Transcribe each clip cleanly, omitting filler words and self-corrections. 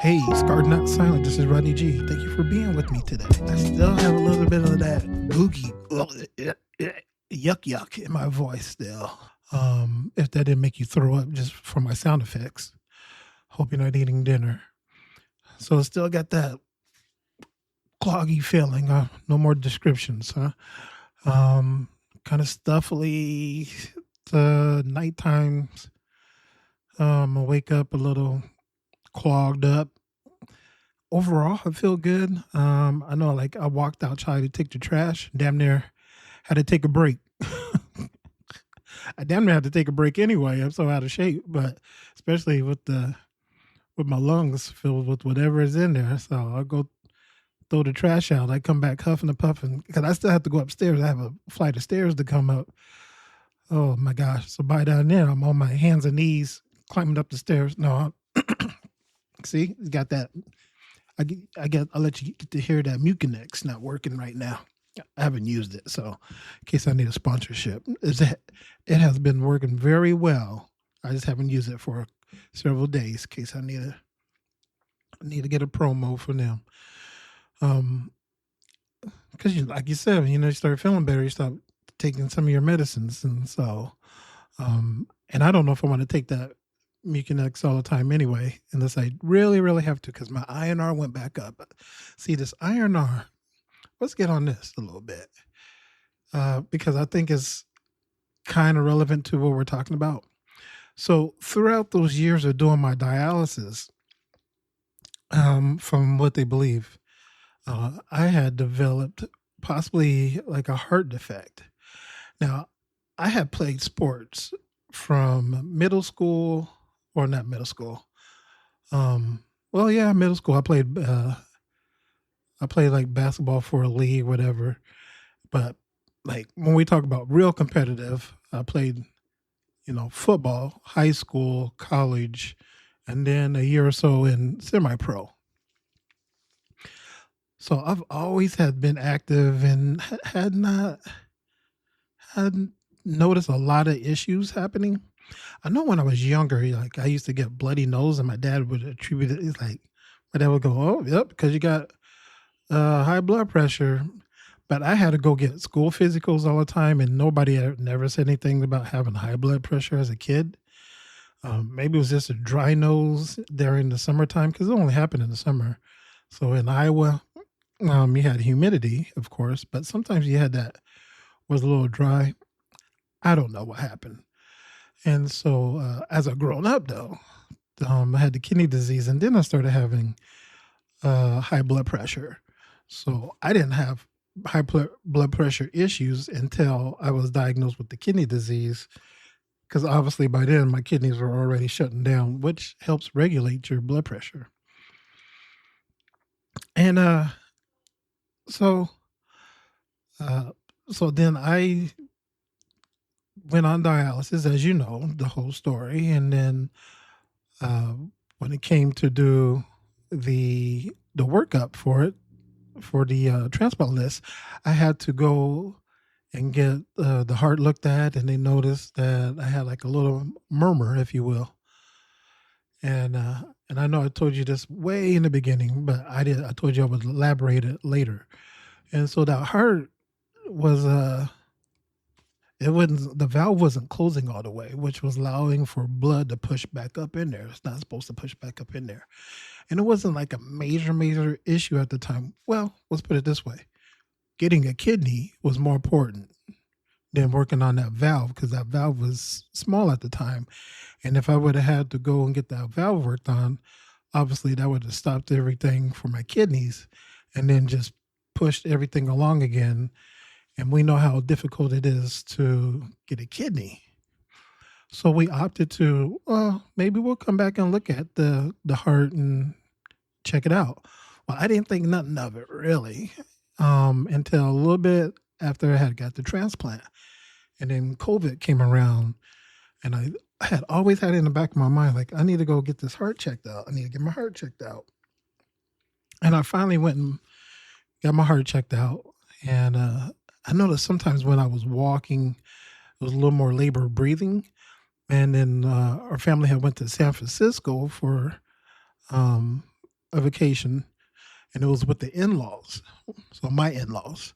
Hey, Scarred Not Silent. This is Rodney G. Thank you for being with me today. I still have a little bit of that googie yuck yuck in my voice still. If that didn't make you throw up just for my sound effects, hope you're not eating dinner. So it's still got that cloggy feeling. No more descriptions, huh? Kind of stuffily. The night times, I wake up a little clogged up. Overall, I feel good. I know, like, I walked outside to take the trash. Damn near had to take a break. I damn near had to take a break anyway. I'm so out of shape, but especially with my lungs filled with whatever is in there. So I'll go throw the trash out. I come back huffing and puffing because I still have to go upstairs. I have a flight of stairs to come up. Oh my gosh! So by down there, I'm on my hands and knees climbing up the stairs. No, see, it's got that. I'll let you get to hear that Mucinex not working right now. I haven't used it, so in case I need a sponsorship, it has been working very well. I just haven't used it for several days in case I need to get a promo for them. Because like you said, you start feeling better, you start taking some of your medicines, and so, and I don't know if I want to take that Mucinex all the time anyway, unless I really, really have to, because my INR went back up. See, this INR, let's get on this a little bit, because I think it's kind of relevant to what we're talking about. So throughout those years of doing my dialysis, from what they believe, I had developed possibly like a heart defect. Now, I had played sports from middle school, or not middle school. Middle school. I played like basketball for a league, whatever. But like when we talk about real competitive, I played, football, high school, college, and then a year or so in semi-pro. So I've always had been active and hadn't noticed a lot of issues happening. I know when I was younger, like I used to get bloody nose, and my dad would attribute it. It's like my dad would go, "Oh, yep, because you got high blood pressure." But I had to go get school physicals all the time, and nobody never said anything about having high blood pressure as a kid. Maybe it was just a dry nose during the summertime because it only happened in the summer. So in Iowa, you had humidity, of course, but sometimes you had that was a little dry. I don't know what happened. And so as a grown up, though, I had the kidney disease, and then I started having high blood pressure. So I didn't have high blood pressure issues until I was diagnosed with the kidney disease, because obviously by then my kidneys were already shutting down, which helps regulate your blood pressure. And so then I went on dialysis, as you know, the whole story. And then when it came to do the workup for the transplant list, I had to go and get the heart looked at, and they noticed that I had like a little murmur, if you will. And I know I told you this way in the beginning, but I told you I would elaborate it later. And so that heart was the valve wasn't closing all the way, which was allowing for blood to push back up in there. It's not supposed to push back up in there. And it wasn't like a major issue at the time. Well, let's put it this way. Getting a kidney was more important than working on that valve, because that valve was small at the time. And if I would have had to go and get that valve worked on, obviously that would have stopped everything for my kidneys and then just pushed everything along again. And we know how difficult it is to get a kidney. So we opted to, maybe we'll come back and look at the heart and check it out. Well, I didn't think nothing of it really until a little bit after I had got the transplant. And then COVID came around, and I had always had it in the back of my mind, like, I need to go get this heart checked out. I need to get my heart checked out. And I finally went and got my heart checked out. And I noticed sometimes when I was walking, it was a little more labor breathing. And then our family had went to San Francisco for a vacation, and it was with the in-laws, so my in-laws,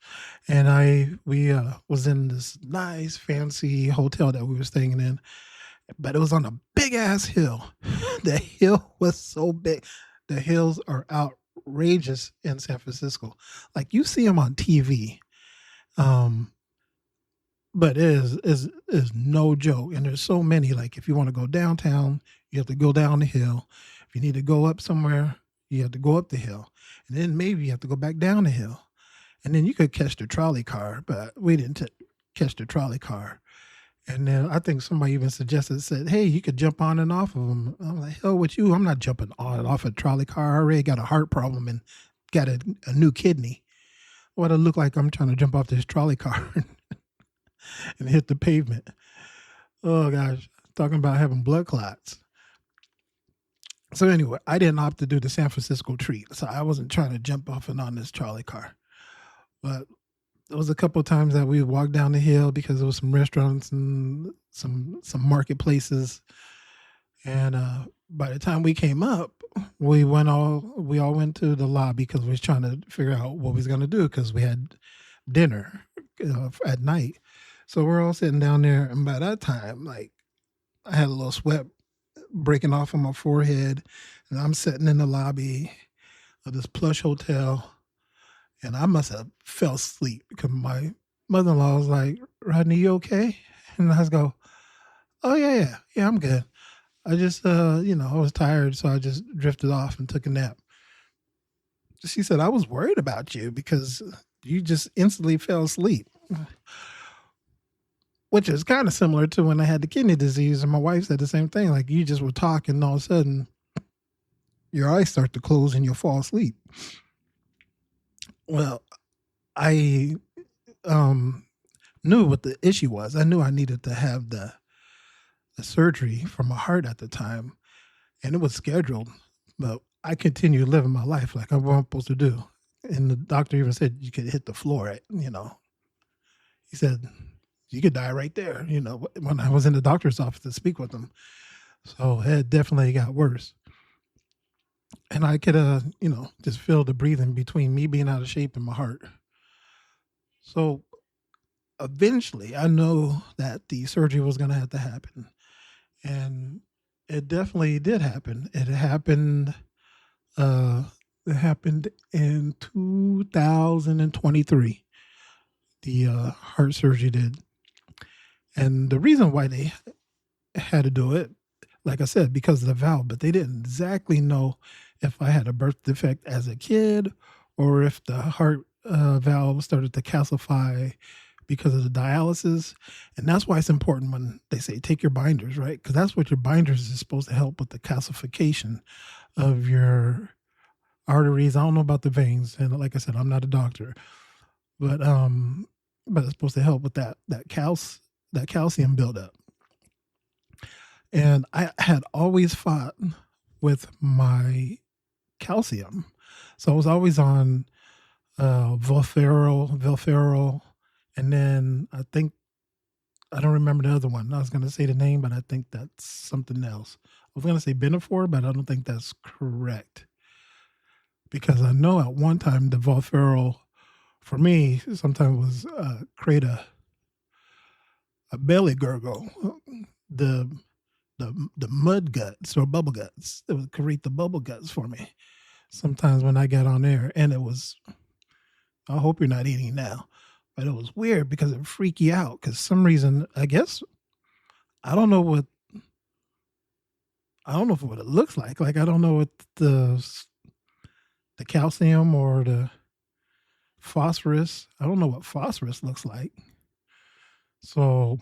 and we was in this nice fancy hotel that we were staying in, but it was on a big ass hill. The hill was so big. The hills are outrageous in San Francisco. Like you see them on TV, um, but it is no joke. And there's so many. Like if you want to go downtown, you have to go down the hill. If you need to go up somewhere, you have to go up the hill, and then maybe you have to go back down the hill, and then you could catch the trolley car. But we didn't catch the trolley car. And then I think somebody even said, "Hey, you could jump on and off of them." I'm like, "Hell with you! I'm not jumping on and off a trolley car. I already got a heart problem and got a new kidney. What it look like I'm trying to jump off this trolley car and hit the pavement." Oh gosh, talking about having blood clots. So anyway, I didn't opt to do the San Francisco treat, so I wasn't trying to jump off and on this trolley car. But there was a couple of times that we walked down the hill because there was some restaurants and some marketplaces. And by the time we came up, we all went to the lobby because we was trying to figure out what we was gonna do because we had dinner at night. So we're all sitting down there, and by that time, like I had a little sweat breaking off on my forehead, and I'm sitting in the lobby of this plush hotel, and I must have fell asleep because my mother-in-law was like, "Rodney, you okay?" And I go, "Oh yeah, I'm good. I just I was tired, so I just drifted off and took a nap." She said, "I was worried about you because you just instantly fell asleep." Which is kind of similar to when I had the kidney disease, and my wife said the same thing. Like you just were talking, and all of a sudden, your eyes start to close and you'll fall asleep. Well, I knew what the issue was. I knew I needed to have the surgery for my heart at the time, and it was scheduled. But I continued living my life like I'm supposed to do. And the doctor even said you could hit the floor. He said you could die right there. When I was in the doctor's office to speak with him, so it definitely got worse. And I could, just feel the breathing between me being out of shape and my heart. So eventually, I know that the surgery was going to have to happen, and it definitely did happen. It happened. It happened in 2023. The heart surgery did, and the reason why they had to do it, like I said, because of the valve, but they didn't exactly know if I had a birth defect as a kid or if the heart valve started to calcify because of the dialysis. And that's why it's important when they say take your binders, right? Because that's what your binders is supposed to help with the calcification of your arteries. I don't know about the veins, and like I said, I'm not a doctor, but it's supposed to help with that calcium buildup. And I had always fought with my calcium, so I was always on Velferol, and then I don't remember the other one. I was going to say the name, but I think that's something else. I was going to say Benefor, but I don't think that's correct, because I know at one time the Velferol for me sometimes was create a belly gurgle, the mud guts or bubble guts. It would create the bubble guts for me sometimes when I got on air, and it was. I hope you're not eating now, but it was weird because it freaked you out. Because some reason, I guess, I don't know what it looks like. Like I don't know what the calcium or the phosphorus. I don't know what phosphorus looks like. So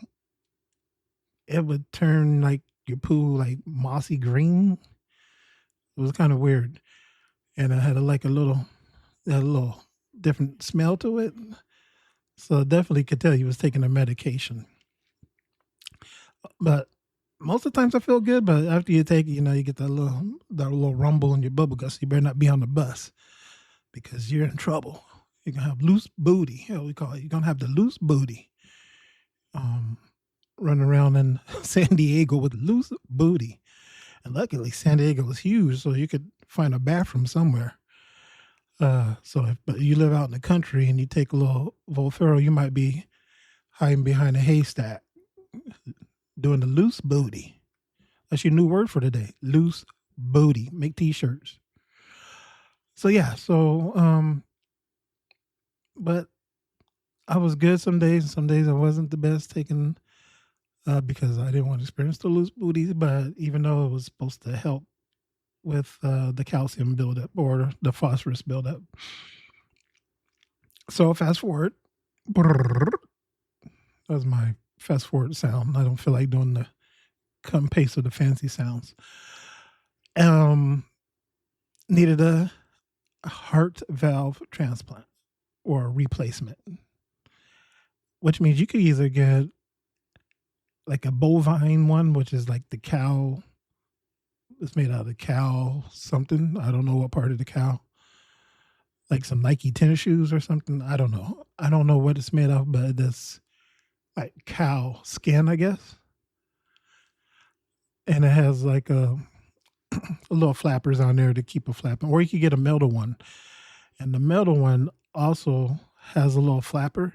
it would turn like your poo like mossy green. It was kind of weird, and it had a little different smell to it. So definitely could tell you was taking a medication. But most of the times I feel good, but after you take it, you get that little rumble in your bubble guts. You better not be on the bus because you're in trouble. You're gonna have loose booty. We call it. You're gonna have the loose booty. Running around in San Diego with loose booty. And luckily, San Diego is huge, so you could find a bathroom somewhere. But you live out in the country and you take a little Volfero, you might be hiding behind a haystack doing the loose booty. That's your new word for today, loose booty. Make t-shirts. So yeah, but I was good some days, and some days I wasn't the best taking because I didn't want to experience the loose booties. But even though it was supposed to help with the calcium buildup or the phosphorus buildup. So fast forward. That was my fast forward sound. I don't feel like doing the cut and paste of the fancy sounds. Needed a heart valve transplant or a replacement, which means you could either get like a bovine one, which is like the cow. It's made out of cow something. I don't know what part of the cow. Like some Nike tennis shoes or something. I don't know. I don't know what it's made of, but it's like cow skin, I guess. And it has like a little flappers on there to keep it flapping. Or you could get a metal one. And the metal one also has a little flapper.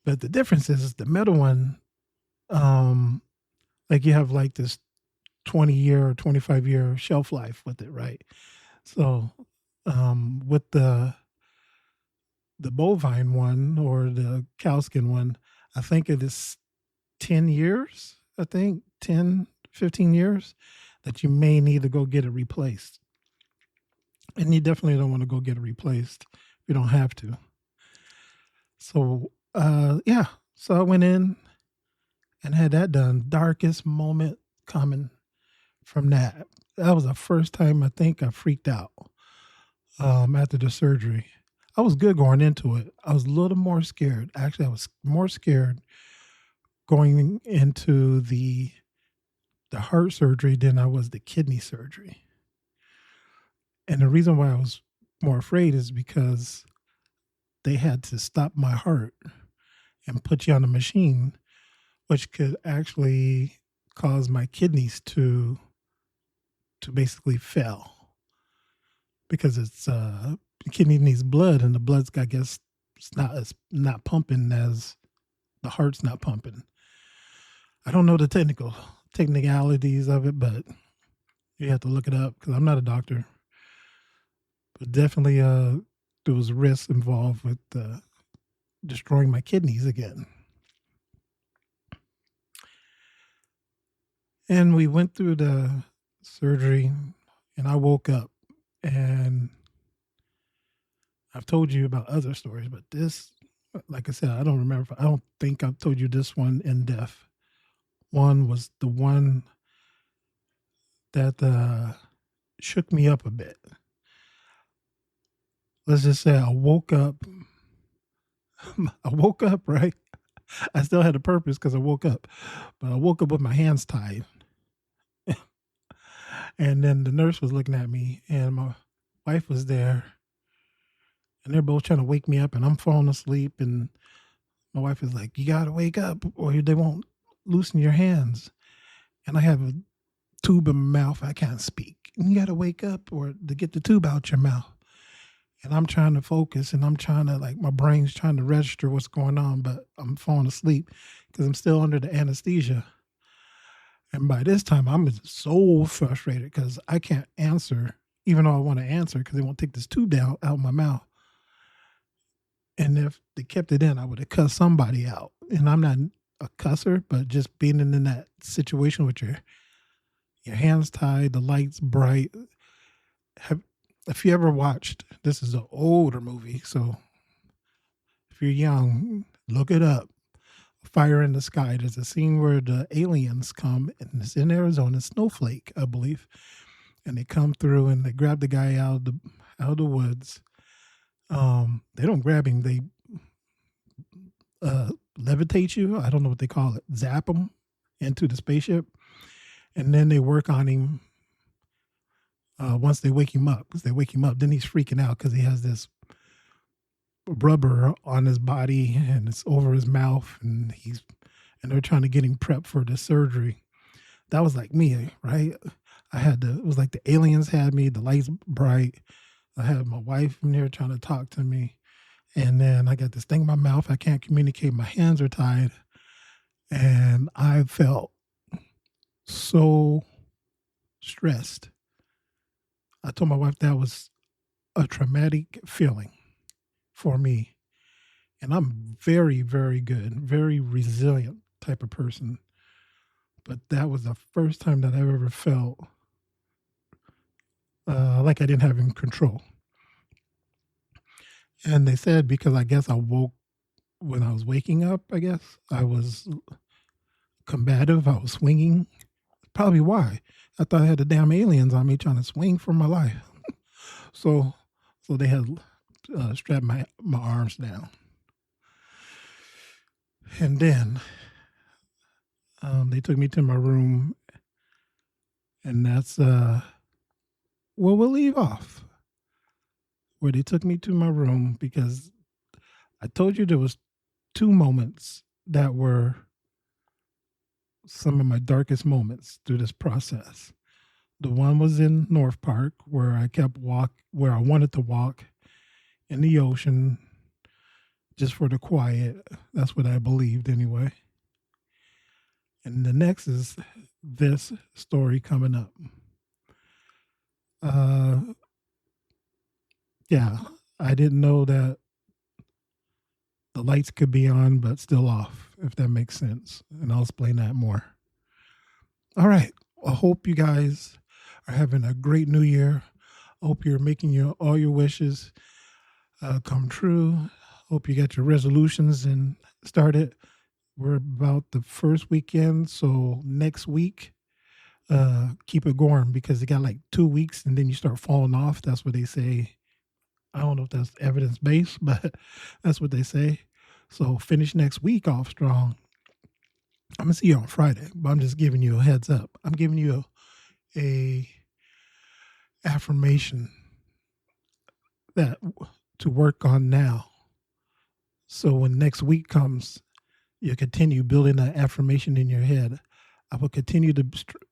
But the difference is the metal one, like you have like this 20-year or 25-year shelf life with it, right? So with the bovine one or the cowskin one, I think it is 10 years, 10, 15 years that you may need to go get it replaced. And you definitely don't want to go get it replaced if you don't have to. So, so I went in and had that done. Darkest moment coming from that. That was the first time I think I freaked out after the surgery. I was good going into it. I was a little more scared. Actually, I was more scared going into the heart surgery than I was the kidney surgery. And the reason why I was more afraid is because they had to stop my heart and put you on a machine, which could actually cause my kidneys to basically fail, because it's the kidney needs blood, and the blood's, I guess, it's not pumping as the heart's not pumping. I don't know the technicalities of it, but you have to look it up because I'm not a doctor. But definitely there was risks involved with destroying my kidneys again. And we went through the surgery, and I woke up, and I've told you about other stories, but this, like I said, I don't think I've told you this one in depth. One was the one that shook me up a bit. Let's just say I woke up, right? I still had a purpose because I woke up, but I woke up with my hands tied. And then the nurse was looking at me, and my wife was there, and they're both trying to wake me up, and I'm falling asleep, and my wife is like, "You got to wake up or they won't loosen your hands." And I have a tube in my mouth. I can't speak. And you got to wake up or to get the tube out your mouth. And I'm trying to focus, and I'm trying to, like, my brain's trying to register what's going on, but I'm falling asleep because I'm still under the anesthesia. And by this time, I'm so frustrated because I can't answer, even though I want to answer, because they won't take this tube down out of my mouth. And if they kept it in, I would have cussed somebody out. And I'm not a cusser, but just being in that situation with your hands tied, the lights bright. If you ever watched, this is an older movie, so if you're young, look it up. Fire in the Sky. There's a scene where the aliens come, and it's in Arizona, Snowflake, I believe, and they come through and they grab the guy out of the woods. They don't grab him; they levitate you. I don't know what they call it. Zap him into the spaceship, and then they work on him. Once they wake him up, then he's freaking out because he has this rubber on his body and it's over his mouth, and they're trying to get him prepped for the surgery. That was like me, right? it was like the aliens had me, the lights bright. I had my wife in there trying to talk to me. And then I got this thing in my mouth. I can't communicate. My hands are tied. And I felt so stressed. I told my wife that was a traumatic feeling for me. And I'm very, very good, very resilient type of person. But that was the first time that I've ever felt like I didn't have in control. And they said because I guess I woke when I was waking up, I guess I was combative. I was swinging. Probably why. I thought I had the damn aliens on me trying to swing for my life. So they had strapped my arms down. And then they took me to my room. And that's where we'll leave off. Where they took me to my room because I told you there was 2 moments that were some of my darkest moments through this process. The one was in North Park where I where I wanted to walk in the ocean just for the quiet. That's what I believed anyway. And the next is this story coming up. Yeah, I didn't know that the lights could be on but still off, if that makes sense. And I'll explain that more. All right. I hope you guys are having a great new year. I hope you're making all your wishes come true. Hope you got your resolutions and started. We're about the first weekend, so next week, keep it going because you got like 2 weeks and then you start falling off. That's what they say. I don't know if that's evidence-based, but that's what they say. So finish next week off strong. I'm going to see you on Friday, but I'm just giving you a heads up. I'm giving you a affirmation that to work on now. So when next week comes, you continue building that affirmation in your head. I will continue to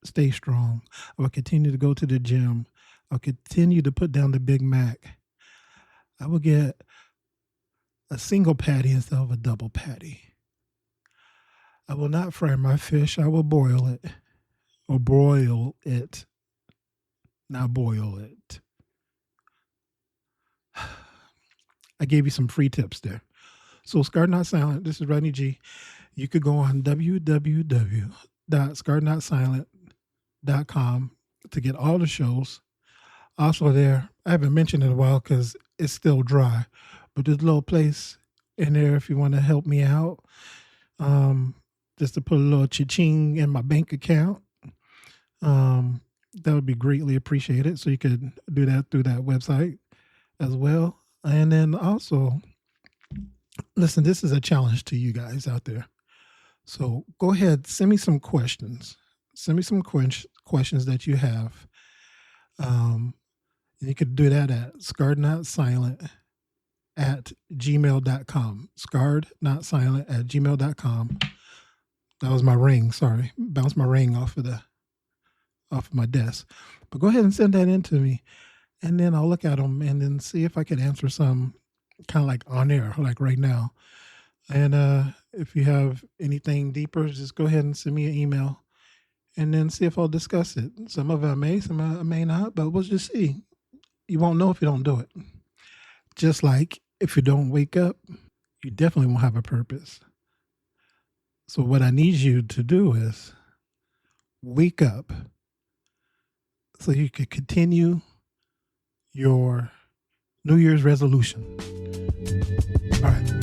stay strong. I will continue to go to the gym. I'll continue to put down the Big Mac. I will get a single patty instead of a double patty. I will not fry my fish. I will boil it or broil it, not boil it. I gave you some free tips there. So Scarred Not Silent, this is Rodney G. You could go on www.scarrednotsilent.com to get all the shows. Also there, I haven't mentioned it in a while because it's still dry, but there's a little place in there if you want to help me out, just to put a little cha-ching in my bank account. That would be greatly appreciated. So you could do that through that website as well. And then also, listen, this is a challenge to you guys out there. So go ahead, send me some questions. Send me some questions that you have. You could do that at scarrednotsilent@gmail.com. Scarrednotsilent@gmail.com. That was my ring. Sorry, bounced my ring off of my desk. But go ahead and send that in to me, and then I'll look at them and then see if I can answer some kind of like on air, like right now. And if you have anything deeper, just go ahead and send me an email, and then see if I'll discuss it. Some of it I may, some of it I may not, but we'll just see. You won't know if you don't do it. Just like if you don't wake up, you definitely won't have a purpose. So what I need you to do is wake up so you can continue your New Year's resolution. All right.